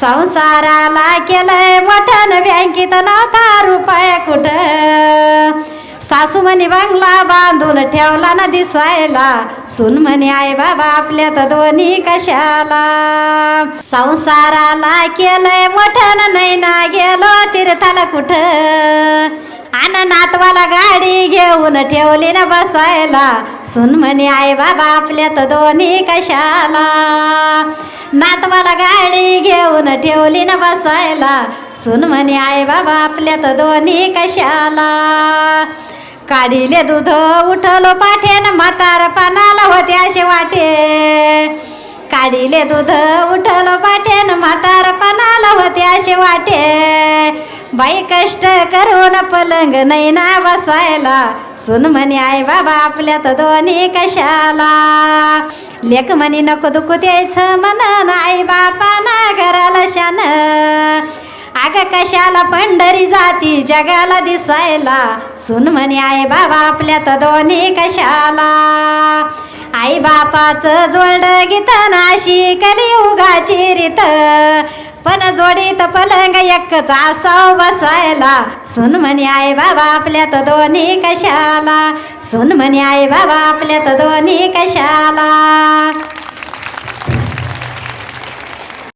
संसाराला केलंय मोठ्यान बँकेत नव्हता रुपया कुठं. सासू म्हणे बंगला बांधून ठेवला ना दिसायला, सून म्हणे आई बाबा आपल्यात दोन्ही कशाला. संसाराला केलंय मोठ्यान नाही ना गेलो तीर्थाला कुठं. आन नातवाला गाडी घेऊन ठेवली ना बसायला, सून म्हणे आई बाबा आपल्यात दोन्ही कशाला. नातवाला गाडी घेऊन ठेवली ना बसायला, सून म्हणे आई बाबा आपल्यात दोन्ही कशाला. काढिले दूध उठलो पाठेन म्हातारपणाला होते असे वाटे. काढिले दूध उठलो पाठेन म्हातारपणाला होते असे वाटे. बाई कष्ट करून पलंग नाही ना बसायला, सून म्हणे आई बाबा आपल्यात दोन्ही कशाला. लेक म्हणे नको दुखू द्यायचं म्हणन आई बापाना घराला शान. अग कशाला पंढरी जाती जगाला दिसायला, सून म्हणे आई बाबा आपल्यात दोन्ही कशाला. आई बापाचं जोड गीतन अशी कलियुगाची रीत, पण जोडीत पलंग एकच असाव बसायला, सून म्हणे आई बाबा आपल्यात दोन्ही कशाला. सून म्हणे आई बाबा आपल्यात दोन्ही कशाला.